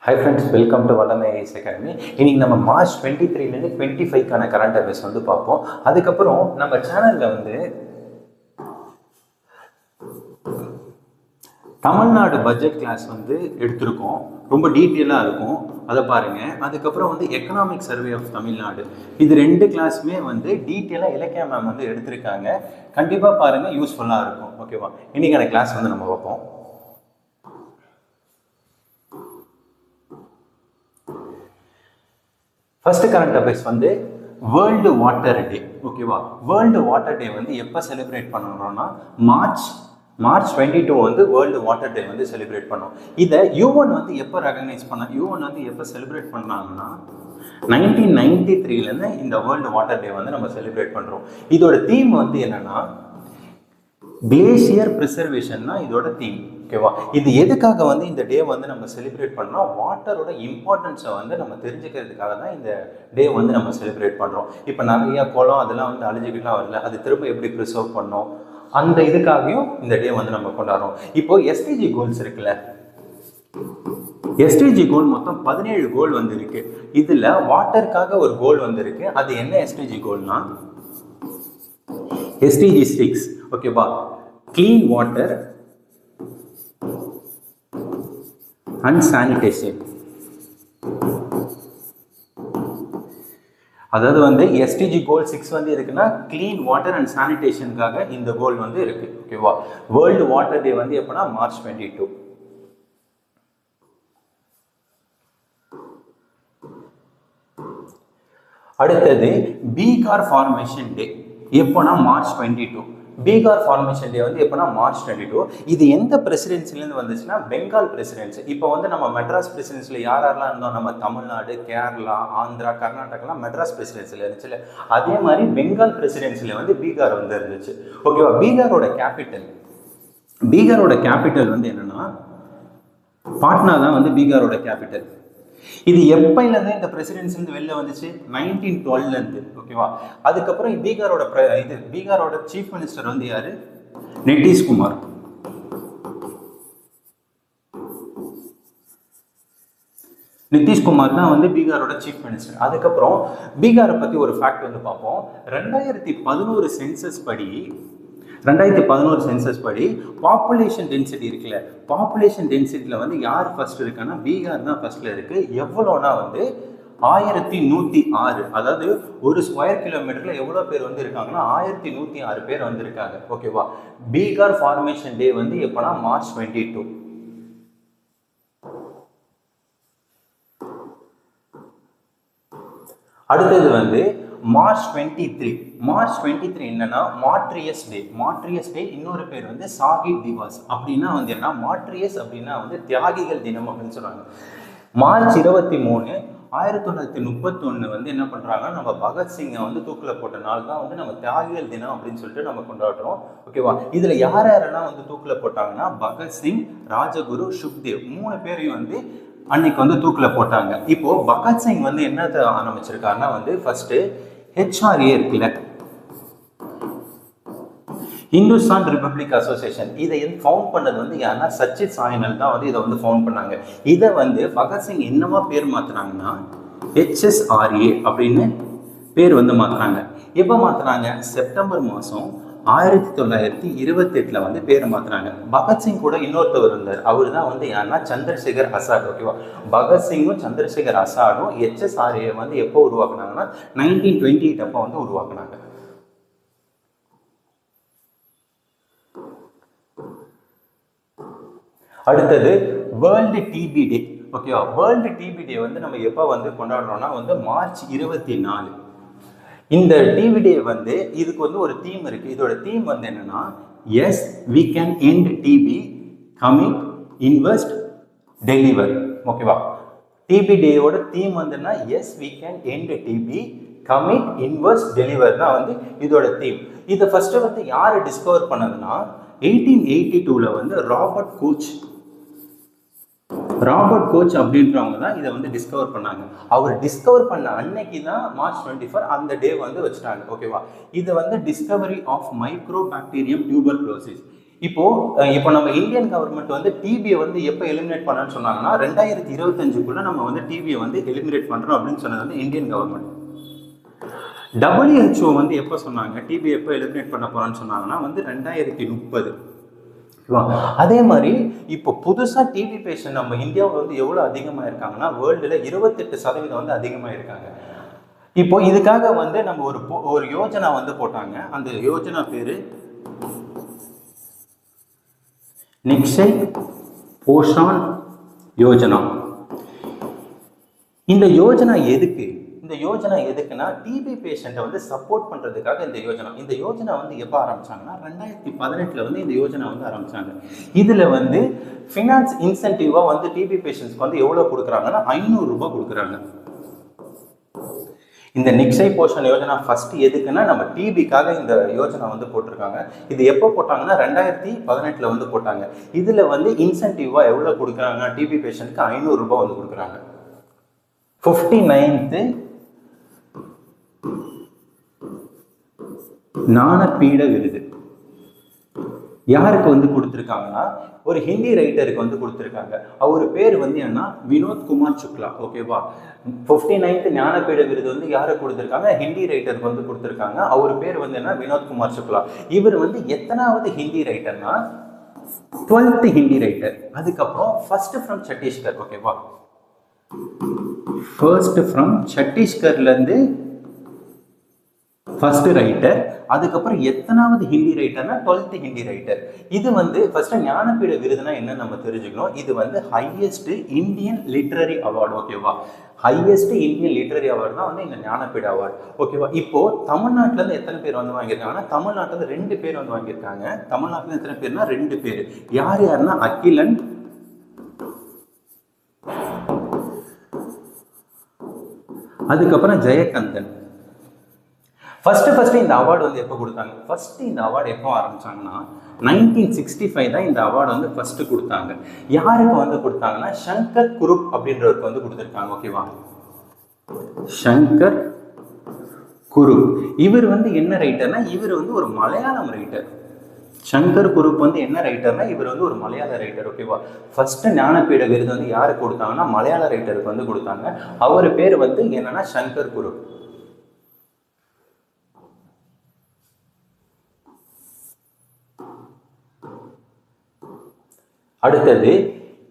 Hi friends, welcome to Vallamai AIS Academy. இன்னைக்கு நம்ம March 23லேருந்து 25க்கான current affairs வந்து பார்ப்போம். அதுக்கப்புறம் நம்ம சேனலில் வந்து தமிழ்நாடு பட்ஜெட் கிளாஸ் வந்து எடுத்திருக்கோம். ரொம்ப டீட்டெயிலாக இருக்கும், அதை பாருங்கள். அதுக்கப்புறம் வந்து எக்கனாமிக் சர்வே ஆஃப் தமிழ்நாடு, இது ரெண்டு கிளாஸுமே வந்து டீட்டெயிலாக இலக்கிய மேம் வந்து எடுத்திருக்காங்க. கண்டிப்பாக பாருங்கள், யூஸ்ஃபுல்லாக இருக்கும். ஓகேவா? இன்றைக்கான கிளாஸ் வந்து நம்ம பார்ப்போம். ஃபர்ஸ்ட் கரண்ட் அஃபேர்ஸ் வந்து வேர்ல்டு வாட்டர் டே. ஓகேவா? வேர்ல்டு வாட்டர் டே வந்து எப்போ செலிப்ரேட் பண்ணுறோம்னா மார்ச் 22 வந்து வேர்ல்டு வாட்டர் டே வந்து செலிப்ரேட் பண்ணோம். இதை யூஎன் வந்து எப்போ ரெகக்னைஸ் யூஎன் வந்து எப்போ செலிப்ரேட் பண்ணாங்கன்னா 1993லேருந்து இந்த வேர்ல்டு வாட்டர் டே வந்து நம்ம செலிப்ரேட் பண்ணுறோம். இதோட தீம் வந்து என்னன்னா கிளேசியர் ப்ரிசர்வேஷன் தான் இதோட தீம். ஓகேவா? இது எதுக்காக வந்து இந்த டே வந்து நம்ம செலிப்ரேட் பண்ணோம், வாட்டரோட இம்பார்ட்டன்ஸை வந்து நம்ம தெரிஞ்சுக்கிறதுக்காக தான் இந்த டே வந்து நம்ம செலிப்ரேட் பண்ணுறோம். இப்போ நிறைய குளம் அதெல்லாம் வந்து அழிஞ்சுக்கிட்டுலாம் வரல, அது திரும்ப எப்படி ப்ரிசர்வ் பண்ணோம், அந்த இதுக்காகவும் இந்த டே வந்து நம்ம கொண்டாடுறோம். இப்போ எஸ்டிஜி கோல்ஸ் இருக்குல்ல, எஸ்டிஜி கோல் மொத்தம் 17 கோல் வந்து இருக்கு. இதுல வாட்டருக்காக ஒரு கோல் வந்து இருக்கு. அது என்ன எஸ்டிஜி கோல்னா எஸ்டிஜி 6. ஓகேவா? Clean water and sanitation. அதாவது வந்து எஸ்டிஜி கோல் 6 வந்து இருக்குன்னா கிளீன் வாட்டர் அண்ட் சானிடேஷனுக்காக இந்த கோல் வந்து இருக்கு. ஓகேவா? வேர்ல்டு வாட்டர் டே வந்து எப்போனா மார்ச் 22. அடுத்தது பீகார் ஃபார்மேஷன் டே எப்போனா மார்ச் 22. பீகார் ஃபார்மேஷன் டே வந்து எப்போனா மார்ச் 22. இது எந்த பிரசிடென்சிலேருந்து வந்துச்சுன்னா பெங்கால் பிரசிடென்சி. இப்போ வந்து நம்ம மெட்ராஸ் பிரசிடென்சியில் யாரெல்லாம் இருந்தோம், நம்ம தமிழ்நாடு, கேரளா, ஆந்திரா, கர்நாடகாலாம் மெட்ராஸ் பிரசிடென்சியில் இருந்துச்சுல்ல, அதே மாதிரி பெங்கால் பிரசிடென்சியில் வந்து பீகார் வந்து இருந்துச்சு. ஓகேவா? பீகாரோட கேபிட்டல் வந்து என்னன்னா பாட்னா தான் வந்து பீகாரோட கேபிட்டல். இது எப்பையிலேருந்து இந்த பிரசிடென்சிலேருந்து வெளில வந்துச்சு, 1912லேருந்து. ஓகேவா? அதுக்கப்புறம் பீகாரோட சீஃப் மினிஸ்டர் வந்து யாரு, நிதிஷ்குமார். நிதிஷ்குமார் தான் வந்து பீகாரோட சீஃப் மினிஸ்டர். அதுக்கப்புறம் பீகாரை பற்றி ஒரு ஃபேக்ட் வந்து பார்ப்போம். 2011 சென்சஸ் படி பாப்புலேஷன் டென்சிட்டி இருக்குல்ல, பாப்புலேஷன் டென்சிட்டியில் வந்து யார் ஃபர்ஸ்ட் இருக்குன்னா பீகார் தான் ஃபர்ஸ்ட்ல இருக்கு. எவ்வளோனா வந்து 1106. அதாவது ஒரு ஸ்கொயர் கிலோமீட்டர்ல எவ்வளோ பேர் வந்து இருக்காங்கன்னா 1106 பேர் வந்து இருக்காங்க. ஓகேவா? பீகார் ஃபார்மேஷன் டே வந்து எப்போனா மார்ச் 22. அடுத்தது வந்து மார்ச் 23 என்னன்னா மாட்ரியஸ் டே. இன்னொரு பேர் வந்து சாகித் திவாஸ். அப்படின்னா வந்து என்ன, மாட்ரியஸ் அப்படின்னா வந்து தியாகிகள் தினம் அப்படின்னு சொல்றாங்க. மார்ச் 23 1931 வந்து என்ன பண்றாங்க, நம்ம பகத்சிங்கை வந்து தூக்கில போட்ட நாள் தான் வந்து நம்ம தியாகிகள் தினம் அப்படின்னு சொல்லிட்டு நம்ம கொண்டாடுறோம். ஓகேவா? இதுல யாரெல்லாம் வந்து தூக்கில போட்டாங்கன்னா பகத்சிங், ராஜகுரு, சுக்தேவ் 3 பேரையும் வந்து அன்னைக்கு வந்து தூக்கில போட்டாங்க. இப்போ பகத்சிங் வந்து என்னத்தை ஆரம்பிச்சிருக்காருன்னா வந்து ஃபர்ஸ்ட் HRA இருக்குல்ல, இந்துஸ்தான் ரிபப்ளிக் அசோசியேஷன், இதை ஃபவுண்ட் பண்ணது வந்து யாருன்னா சச்சித் சாய்னல் தான் வந்து இதை வந்து ஃபவுண்ட் பண்ணாங்க. இதை வந்து பகத்சிங் என்னவா பேர் மாத்துறாங்கன்னா HSRA அப்படின்னு பேர் வந்து மாத்துறாங்க. எப்போ மாத்துறாங்க, செப்டம்பர் மாதம் 1928 வந்து பேரை மாத்துறாங்க. பகத்சிங் கூட இன்னொருத்தவர் இருந்தார், அவர் தான் வந்து யாருன்னா சந்திரசேகர் ஆசாத். ஓகேவா? பகத்சிங்கும் சந்திரசேகர் ஆசாடும் HSRA வந்து எப்போ உருவாக்குனாங்கன்னா 1928 அப்போ வந்து உருவாக்குனாங்க. அடுத்தது வேர்ல்டு டிபி டே. ஓகேவா? வேர்ல்டு டிபி டே வந்து நம்ம எப்போ வந்து கொண்டாடுறோம்னா வந்து மார்ச் 24. இந்த டிபி டே வந்து இதுக்கு வந்து ஒரு தீம் இருக்கு. இதோட தீம் வந்து என்னன்னா yes we can end DP, commit, invest, deliver. ஓகேவா? டிபி டேயோட தீம் வந்துன்னா yes we can end DP, commit, invest, deliver தான் வந்து இதோட தீம். இதை ஃபர்ஸ்ட் வந்து யாரு டிஸ்கவர் பண்ணதுன்னா 1882 வந்து ராபர்ட் கோச் அப்படின்றவங்க தான் இதை வந்து டிஸ்கவர் பண்ணாங்க. அவர் டிஸ்கவர் பண்ண அன்னைக்கு தான் மார்ச் 24 அந்த டே வந்து வச்சுட்டாங்க. ஓகேவா? இது வந்து discovery of micro bacterium tuberculosis. இப்போ நம்ம இந்தியன் கவர்மெண்ட் வந்து டிபியை வந்து எப்போ எலிமினேட் பண்ணணும்னு சொன்னாங்கன்னா 2025 நம்ம வந்து டிபியை வந்து எலிமினேட் பண்றோம் அப்படின்னு சொன்னது வந்து இந்தியன் கவர்மெண்ட். WHO வந்து எப்போ சொன்னாங்க டிபி எப்போ எலிமினேட் பண்ண போறோம்னு சொன்னாங்கன்னா வந்து 2030. அதே மாதிரி இப்போ புதுசா டிபி பேஷண்ட் நம்ம இந்தியாவில் வந்து எவ்வளவு அதிகமா இருக்காங்கன்னா வேர்ல்டுல 28% வந்து அதிகமா இருக்காங்க. இப்போ இதுக்காக வந்து நம்ம ஒரு யோஜனா வந்து போட்டாங்க. அந்த யோஜனா பேரு நிக்ஷய் போஷான் யோஜனா. இந்த யோஜனா எதுக்குன்னா டிபி பேஷண்ட்டை வந்து சப்போர்ட் பண்றதுக்காக இந்த யோஜனா வந்து எப்போ ஆரம்பிச்சாங்கன்னா 2018 வந்து இந்த யோஜனா வந்து ஆரம்பிச்சாங்க. இதுல வந்து ஃபினான்ஸ் இன்சென்டிவா வந்து டிபி பேஷண்ட்ஸ்க்கு வந்து எவ்வளவு கொடுக்குறாங்கன்னா 500 ரூபாய் கொடுக்குறாங்க. இந்த நிக்ஷய் போஷன் யோஜனா ஃபர்ஸ்ட் எதுக்குன்னா நம்ம டிபிக்காக இந்த யோஜனா வந்து போட்டிருக்காங்க. இது எப்போ போட்டாங்கன்னா 2018 வந்து போட்டாங்க. இதுல வந்து இன்சென்டிவா எவ்வளவு கொடுக்குறாங்க டிபி பேஷண்ட்க்கு 500 ரூபாய் வந்து கொடுக்குறாங்க. 59th ஞானபீட விருது யாருக்கு வந்து கொடுத்துருக்காங்கன்னா ஒரு ஹிந்தி ரைட்டருக்கு வந்து கொடுத்துருக்காங்க. அவர் பேர் வந்து என்ன, வினோத் குமார் சுக்லா. ஓகேவா. 59th ஞானபீட விருது வந்து யாருக்கு கொடுத்துருக்காங்க, ஹிந்தி ரைட்டருக்கு வந்து கொடுத்துருக்காங்க. அவர் பேர் வந்து என்ன, வினோத் குமார் சுக்லா. இவர் வந்து எத்தனாவது ஹிந்தி ரைட்டர்னா 12th ஹிந்தி ரைட்டர். அதுக்கப்புறம் ஃபர்ஸ்ட் ஃப்ரம் சத்தீஸ்கர். ஓகேவா, ஃபர்ஸ்ட் ஃப்ரம் சத்தீஸ்கர்ல இருந்து ஃபர்ஸ்ட் ரைட்டர். அதுக்கப்புறம் எத்தனாவது ஹிந்தி ரைட்டர்னா 12th ஹிந்தி ரைட்டர். இது வந்து ஃபர்ஸ்ட் ஞானபீட விருதுனா என்ன நம்ம தெரிஞ்சுக்கணும். இது வந்து ஹையஸ்ட் இந்தியன் லிட்ரரி அவார்டு. ஓகேவா, ஹையஸ்ட் இந்தியன் லிட்ரரி அவார்டு தான் வந்து இந்த ஞானபீட அவார்டு. ஓகேவா. இப்போ தமிழ்நாட்டில இருந்து எத்தனை பேர் வந்து வாங்கியிருக்காங்கன்னா தமிழ்நாட்டில இருந்து 2 பேர் வந்து வாங்கியிருக்காங்க. தமிழ்நாட்டில எத்தனை பேர்னா 2 பேர். யாருன்னா அகிலன், அதுக்கப்புறம் ஜெயகந்தன். ஃபர்ஸ்ட் இந்த அவார்டு வந்து எப்போ கொடுத்தாங்க, ஃபர்ஸ்ட் இந்த அவார்டு எப்போ ஆரம்பிச்சாங்கன்னா 1965 தான் இந்த அவார்டு வந்து ஃபர்ஸ்ட் கொடுத்தாங்க. யாருக்கு வந்து கொடுத்தாங்கன்னா சங்கர் குருப் அப்படின்றவருக்கு வந்து கொடுத்துருக்காங்க. ஓகேவா, சங்கர் குருப். இவர் வந்து என்ன ரைட்டர்னா இவர் வந்து ஒரு மலையாளம் ரைட்டர். சங்கர் குருப் வந்து என்ன ரைட்டர்னா இவர் வந்து ஒரு மலையாள ரைட்டர். ஓகேவா. ஃபர்ஸ்ட் ஞானபீட விருது வந்து யாருக்கு கொடுத்தாங்கன்னா மலையாள ரைட்டருக்கு வந்து கொடுத்தாங்க. அவர் பேர் வந்து என்னன்னா சங்கர் குருப். அடுத்தது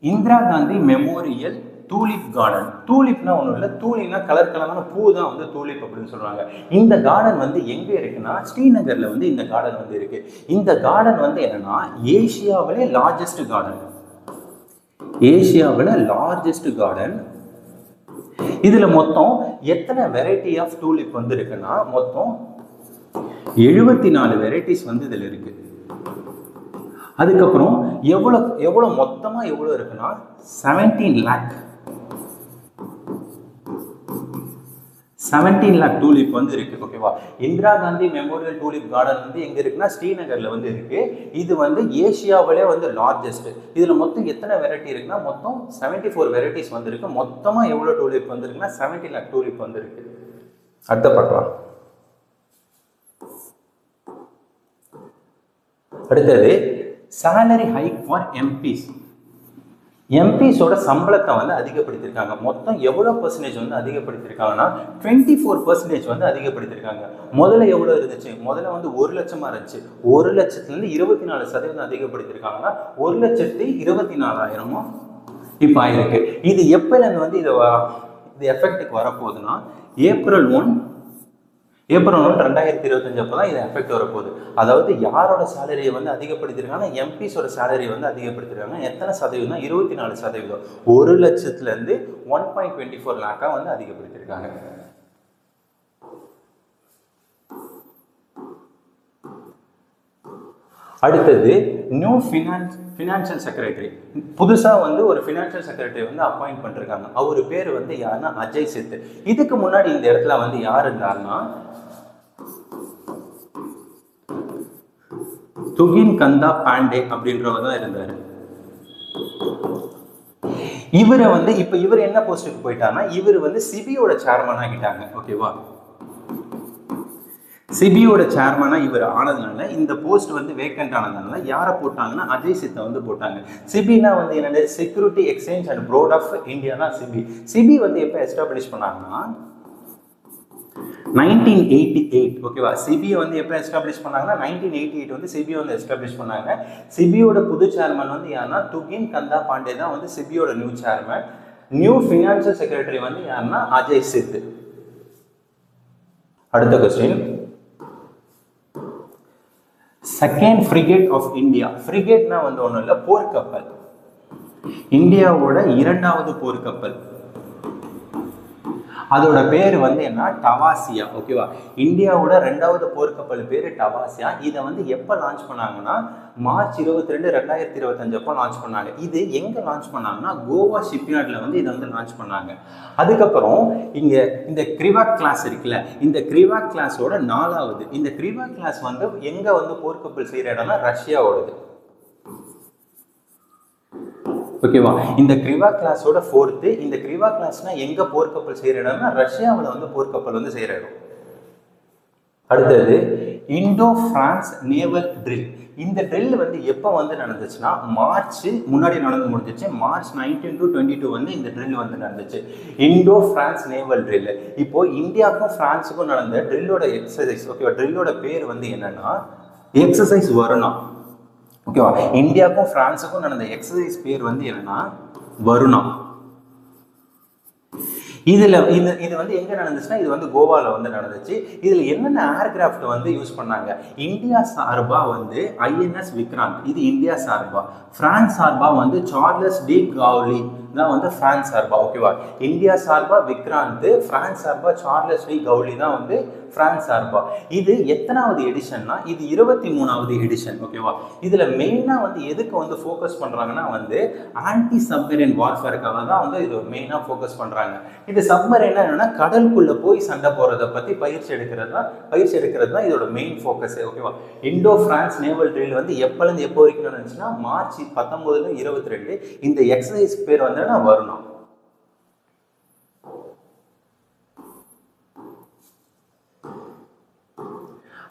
Indira Gandhi memorial tulip garden. டூலிப்னா ஒன்றும் இல்லை, டூலிப்னா கலர் கலரான பூ தான் வந்து டூலிப் அப்படின்னு சொல்றாங்க. இந்த கார்டன் வந்து எங்க இருக்குன்னா ஸ்ரீநகர்ல வந்து இந்த கார்டன் வந்து இருக்கு. இந்த கார்டன் வந்து என்னன்னா ஏசியாவிலே லார்ஜஸ்ட் கார்டன். ஏசியாவில் லார்ஜஸ்ட் கார்டன். இதுல மொத்தம் எத்தனை வெரைட்டி ஆஃப் டூலிப் வந்து இருக்குன்னா மொத்தம் 74 வெரைட்டிஸ் வந்து இதுல இருக்கு. அதுக்கப்புறம் எவ்வளவு மொத்தமா எவ்வளவு இருக்குன்னா 17 lakh டூலிப் வந்து இருக்கு. ஓகேவா. Indira Gandhi memorial tulip garden வந்து எங்க இருக்குன்னா ஸ்ரீநகர்ல வந்து இருக்கு. இது வந்து ஏசியாவிலே வந்து லார்ஜஸ்ட். இதுல மொத்தம் எத்தனை வெரைட்டி இருக்குன்னா மொத்தம் 74 வெரைட்டிஸ் வந்து இருக்கு. மொத்தமா எவ்வளவு டூலிப் வந்து இருக்குன்னா 17 lakh டூலிப் வந்து இருக்கு. அடுத்த பார்க்கலாம். அடுத்தது salary hike for MPs. எம்பிஸோட சம்பளத்தை வந்து அதிகப்படுத்தியிருக்காங்க. மொத்தம் எவ்வளவு பர்சன்டேஜ் வந்து அதிகப்படுத்தியிருக்காங்கன்னா 24% வந்து அதிகப்படுத்தியிருக்காங்க. முதல்ல எவ்வளவு இருந்துச்சு, முதல்ல வந்து 1 லட்சமா இருந்துச்சு. 1 லட்சத்துலேருந்து 24% அதிகப்படுத்தியிருக்காங்கன்னா 1,24,000 இப்போ ஆயிருக்கு. இது எப்போலேருந்து வந்து இது எஃபெக்டுக்கு வரப்போகுதுன்னா April 1 2025 அப்போ தான் இது எஃபெக்ட் வரப்போகுது. அதாவது யாரோட சேலரியை வந்து அதிகப்படுத்திருக்காங்கன்னா எம்பிஸோட சேலரி வந்து அதிகப்படுத்திருக்காங்க. எத்தனை சதவீதம், 24%. 1 லட்சத்துலேருந்து 1.24 லேக்கா வந்து அதிகப்படுத்திருக்காங்க. அடுத்தது நியூ ஃபினான்ஷியல் செக்ரட்டரி. புதுசாக வந்து ஒரு ஃபினான்ஷியல் செக்ரட்டரி வந்து அப்பாயிண்ட் பண்ணிருக்காங்க. அவர் பேர் வந்து யாருன்னா அஜய் சித். இதுக்கு முன்னாடி இந்த இடத்துல வந்து யார் இருந்தாருன்னா துகின் கந்தா பாண்டே அப்படின்றவர் தான் இருந்தாரு. இவரை வந்து இப்ப இவர் என்ன போஸ்டுக்கு போயிட்டாருன்னா இவர் வந்து சிபியோட சேர்மன் ஆகிட்டாங்க. ஓகேவா. சிபியோட சேர்மனா இவர் ஆனதுனால இந்த போஸ்ட் வந்து வேக்கண்ட் ஆனதுனால யாரை போட்டாங்கன்னா அஜய் சித்தை வந்து போட்டாங்க. சிபினா வந்து என்னது, security exchange and board of India தான் சிபி. சிபி வந்து எப்போ எஸ்டாப்ளிஷ் பண்ணாங்கன்னா 1988. ஓகேவா, சிபிஐ வந்து எப்போ எஸ்டாப்ளிஷ் பண்ணாங்கன்னா 1988 வந்து சிபிஐ வந்து எஸ்டாப்ளிஷ் பண்ணாங்க. சிபியோட புது சேர்மன் வந்து யாருன்னா துகின் கந்தா பாண்டே தான் வந்து சிபியோட new chairman. New financial secretary வந்து யாருன்னா அஜய் சித். அடுத்த question, second frigate of India. ஃப்ரிகேட்னா வந்து ஒன்றும் இல்லை, போர்க்கப்பல். இந்தியாவோட இரண்டாவது போர்க்கப்பல், அதோட பேர் வந்து என்ன, டவாசியா. ஓகேவா, இந்தியாவோட ரெண்டாவது போர்க்கப்பல் பேர் டவாசியா. இதை வந்து எப்போ லான்ச் பண்ணாங்கன்னா மார்ச் 22, 2025 அப்போ லான்ச் பண்ணாங்க. இது எங்கே லான்ச் பண்ணாங்கன்னா கோவா ஷிப்யார்டில் வந்து இதை வந்து லான்ச் பண்ணாங்க. அதுக்கப்புறம் இங்கே இந்த கிரிவாக் கிளாஸ் இருக்குல்ல, இந்த கிரிவாக் கிளாஸோட 4வது. இந்த கிரிவாக் கிளாஸ் வந்து எங்கே வந்து போர்க்கப்பல் செய்கிற இடம்னா ரஷ்யாவோடது. ஓகேவா, இந்த கிரிவா கிளாஸோட 4th. இந்த கிரிவா கிளாஸ்னா எங்க போர்க்கப்பல் செய்யற இடம்னா ரஷ்யாவில் வந்து போர்க்கப்பல் வந்து செய்யற இடம். அடுத்தது இண்டோ பிரான்ஸ் நேவல் ட்ரில். இந்த ட்ரில் வந்து எப்போ வந்து நடந்துச்சுன்னா மார்ச் முன்னாடி நடந்து முடிஞ்சிச்சு. மார்ச் 19 to 22 வந்து இந்த ட்ரில் வந்து நடந்துச்சு, இண்டோ பிரான்ஸ் நேவல் ட்ரில். இப்போ இந்தியாவுக்கும் பிரான்ஸுக்கும் நடந்த ட்ரில்லோட எக்ஸசைஸ். ஓகேவா, ட்ரில்லோட பேர் வந்து என்னன்னா எக்ஸசைஸ் வருணா. ஓகேவா, இந்தியாவுக்கும் பிரான்ஸுக்கும் நடந்த எக்ஸசைஸ் பேர் வந்து என்னன்னா வருணா. இதுல இது வந்து எங்க நடந்துச்சுன்னா இது வந்து கோவால வந்து நடந்துச்சு. இதுல என்னென்ன ஏர்கிராஃப்ட் வந்து யூஸ் பண்ணாங்க, இந்தியா சார்பா வந்து ஐஎன்எஸ் விக்ராந்த், இது இந்தியா சார்பா. பிரான்ஸ் சார்பா வந்து சார்லஸ் டி கவுலி தான் வந்து பிரான்ஸ் சார்பா. ஓகேவா, இந்தியா சார்பா விக்ராந்த், பிரான்ஸ் சார்பா சார்லஸ் டி கவுலி தான் வந்து பிரான்ஸ் சார்பா. இது எத்தனாவது எடிஷன்னா இது 23வது எடிஷன். ஓகேவா, இதுல மெயினா வந்து எதுக்கு வந்து ஃபோக்கஸ் பண்றாங்கன்னா வந்து ஆன்டி சப்மரைன் வார்ஃபேருக்காக தான் வந்து இது மெயினா ஃபோக்கஸ் பண்றாங்க. இது சப்மரைனா என்னன்னா கடலுக்குள்ள போய் சண்டை போறதை பத்தி பயிற்சி எடுக்கிறது தான் இதோட மெயின் ஃபோக்கஸ். ஓகேவா, இண்டோ பிரான்ஸ் நேவல் ட்ரில் வந்து எப்போலேருந்து எப்போ வரைக்கும் நடந்துச்சுன்னா மார்ச் 19 to 22. இந்த எக்ஸசைஸ் பேர் வந்து வருணா.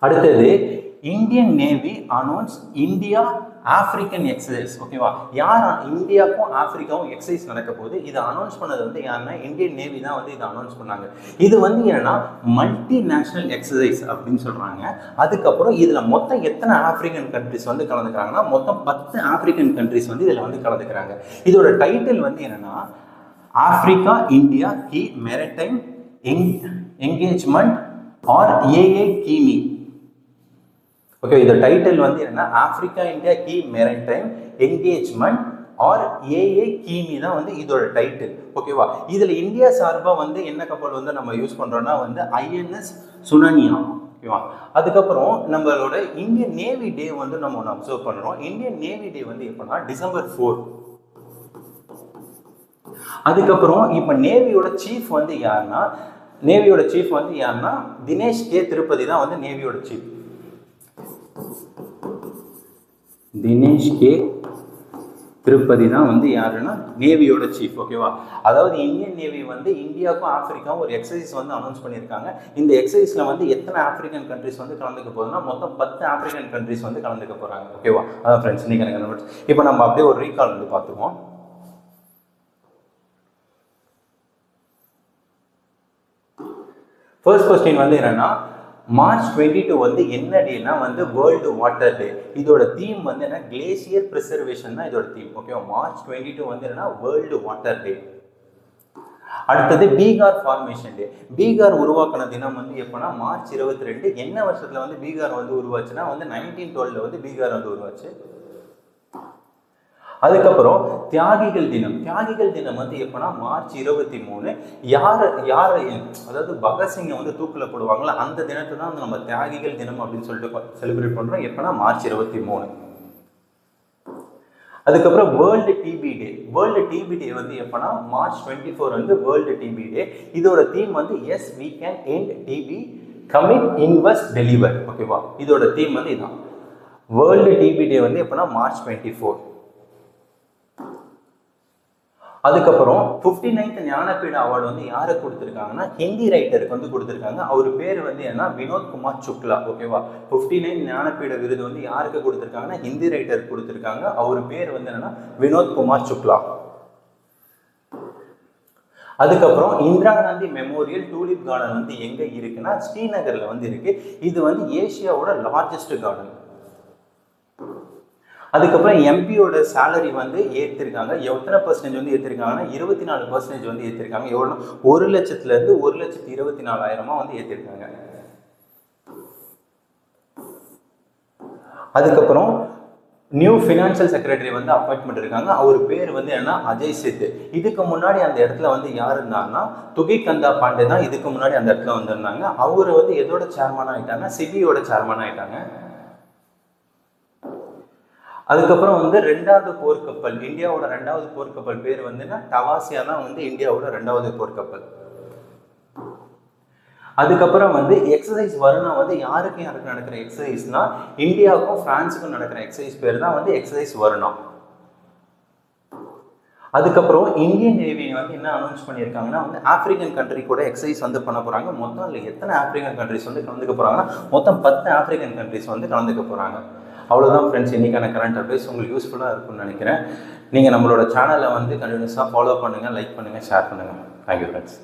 அடுத்தது Indian navy announce India African exercise. ஓகேவா, யார் இந்தியாவுக்கும் ஆப்பிரிக்காவும் எக்ஸசைஸ் நடக்க போது இதை அனௌன்ஸ் பண்ணது வந்து யாருன்னா இந்தியன் நேவி தான் வந்து இதை அனௌன்ஸ் பண்ணாங்க. இது வந்து என்னன்னா மல்டி நேஷனல் எக்ஸசைஸ் அப்படின்னு சொல்றாங்க. அதுக்கப்புறம் இதுல மொத்தம் எத்தனை ஆப்பிரிக்கன் கண்ட்ரிஸ் வந்து கலந்துக்கிறாங்கன்னா மொத்தம் 10 ஆப்பிரிக்கன் கண்ட்ரிஸ் வந்து இதுல வந்து கலந்துக்கிறாங்க. இதோட டைட்டில் வந்து என்னன்னா ஆப்பிரிக்கா இந்தியா கி மேரிடைம் என்கேஜ்மெண்ட் ஆர் ஏஏகிமி. ஓகே, இந்த டைட்டில் வந்து என்னன்னா ஆப்பிரிக்கா இந்தியா கி மேரிடைம் என்கேஜ்மெண்ட் ஆர் ஏஏகிமி தான் வந்து இதோட டைட்டில். ஓகேவா, இதுல இந்தியா சார்பா வந்து என்ன கப்பல் வந்து நம்ம யூஸ் பண்றோம்னா வந்து ஐஎன்எஸ் சுனனியா. ஓகேவா, அதுக்கப்புறம் நம்மளோட இந்தியன் நேவி டே வந்து நம்ம ஒன்று அப்சர்வ் பண்றோம். இந்தியன் நேவி டே வந்து எப்படின்னா டிசம்பர் 4. அதுக்கப்புறம் இப்ப நேவியோட சீஃப் வந்து யாருன்னா தினேஷ் கே திருப்பதி தான் வந்து நேவியோட சீஃப். தினேஷ் கே திருப்பதி தான் வந்து யாருன்னா நேவியோட சீஃப். ஓகேவா, அதாவது இந்தியன் நேவி வந்து இந்தியாவுக்கும் ஆப்பிரிக்காவும் ஒரு எக்ஸசைஸ் வந்து அனௌன்ஸ் பண்ணியிருக்காங்க. இந்த எக்ஸசைஸ்ல வந்து எத்தனை ஆப்பிரிக்கன் கண்ட்ரிஸ் வந்து கலந்துக்க போகுதுன்னா மொத்தம் 10 ஆப்பிரிக்கன் கண்ட்ரிஸ் வந்து கலந்துக்க போறாங்க. ஓகேவா, அதான் ஃப்ரெண்ட்ஸ் இன்னைக்கு எனக்கு. இப்போ நம்ம அப்படியே ஒரு ரீகால் வந்து பார்த்துக்குவோம். ஃபர்ஸ்ட் கொஸ்டின் வந்து என்னன்னா மார்ச் 22 வந்து என்ன டேனா வந்து வேர்ல்டு வாட்டர் டே. இதோட தீம் வந்து என்ன, கிளேசியர் பிரிசர்வேஷன் தான் இதோட தீம். ஓகேவா, மார்ச் 22 வந்து என்னன்னா வேர்ல்டு வாட்டர் டே. அடுத்தது பீகார் ஃபார்மேஷன் டே. பீகார் உருவாக்கின தினம் வந்து எப்போனா மார்ச் 22. என்ன வருஷத்துல வந்து பீகார் வந்து உருவாச்சுன்னா வந்து 1912 வந்து பீகார் வந்து உருவாச்சு. அதுக்கப்புறம் தியாகிகள் தினம் வந்து எப்போனா மார்ச் 23. யார் அதாவது பகத்சிங்கை வந்து தூக்கில் போடுவாங்களா அந்த தினத்தை தான் வந்து நம்ம தியாகிகள் தினம் அப்படின்னு சொல்லிட்டு செலிப்ரேட் பண்றோம். எப்போனா மார்ச் 23. அதுக்கப்புறம் வேர்ல்டு டிபி டே வந்து எப்போனா மார்ச் 24 வந்து வேர்ல்டு டிபி டே. இதோட தீம் வந்து yes we can end DP commit invest deliver. ஓகேவா, இதோட தீம் வந்து இதான். வேர்ல்டு டிபி டே வந்து எப்போனா மார்ச் 24. அதுக்கப்புறம் 59th ஞானபீட அவார்டு வந்து யாருக்கு கொடுத்துருக்காங்கன்னா ஹிந்தி ரைட்டருக்கு வந்து கொடுத்துருக்காங்க. அவர் பேர் வந்து என்ன, வினோத் குமார் சுக்லா. ஓகேவா, 59 ஞானபீட விருது வந்து யாருக்கு கொடுத்துருக்காங்கன்னா ஹிந்தி ரைட்டருக்கு கொடுத்துருக்காங்க. அவர் பேர் வந்து என்னன்னா வினோத் குமார் சுக்லா. அதுக்கப்புறம் Indira Gandhi memorial tulip garden வந்து எங்க இருக்குன்னா ஸ்ரீநகர்ல வந்து இருக்கு. இது வந்து ஏசியாவோட லார்ஜஸ்ட் கார்டன். அதுக்கப்புறம் எம்பியோட சேலரி வந்து ஏற்றிருக்காங்க. எத்தனை பர்சன்டேஜ் வந்து ஏற்றிருக்காங்கன்னா 24% வந்து ஏற்றிருக்காங்க. எவ்வளோ, 1 லட்சத்துலேருந்து 1,24,000 வந்து ஏற்றிருக்காங்க. அதுக்கப்புறம் நியூ ஃபினான்ஷியல் செக்ரட்டரி வந்து அப்பாயின்மெண்ட் இருக்காங்க. அவர் பேர் வந்து என்ன, அஜய் சேத். இதுக்கு முன்னாடி அந்த இடத்துல வந்து யார் இருந்தாங்கன்னா துகிகந்தா பாண்டே தான் இதுக்கு முன்னாடி அந்த இடத்துல வந்திருந்தாங்க. அவர் வந்து எதோட சேர்மன் ஆகிட்டாங்க, சிபியோட சேர்மன் ஆகிட்டாங்க. அதுக்கப்புறம் வந்து 2வது போர்க்கப்பல், இந்தியாவோட 2வது போர்க்கப்பல் பேர் வந்துன்னா டவாசியா தான் வந்து இந்தியாவோட 2வது போர்க்கப்பல். அதுக்கப்புறம் வந்து எக்ஸசைஸ் வருணா வந்து யாருக்கு நடக்கிற எக்ஸசைஸ்னா இந்தியாவுக்கும் பிரான்ஸுக்கும் நடக்கிற எக்ஸசைஸ் பேர் தான் வந்து எக்ஸசைஸ் வருணா. அதுக்கப்புறம் இந்தியன் நேவி வந்து என்ன அனௌன்ஸ் பண்ணியிருக்காங்கன்னா வந்து ஆப்பிரிக்கன் கண்ட்ரி கூட எக்ஸசைஸ் வந்து பண்ண போகிறாங்க. மொத்தம் இல்லை எத்தனை ஆப்பிரிக்கன் கண்ட்ரிஸ் வந்து கலந்துக்க போகிறாங்கன்னா மொத்தம் 10 ஆப்பிரிக்கன் கண்ட்ரிஸ் வந்து கலந்துக்க போகிறாங்க. அவ்வளோதான் ஃப்ரெண்ட்ஸ், இன்றைக்கான கரண்ட் அஃபேர்ஸ் உங்களுக்கு யூஸ்ஃபுல்லாக இருக்கும்னு நினைக்கிறேன். நீங்கள் நம்மளோட சேனலை வந்து கண்டினியூஸாக ஃபாலோ பண்ணுங்கள், லைக் பண்ணுங்கள், ஷேர் பண்ணுங்கள். Thank you friends.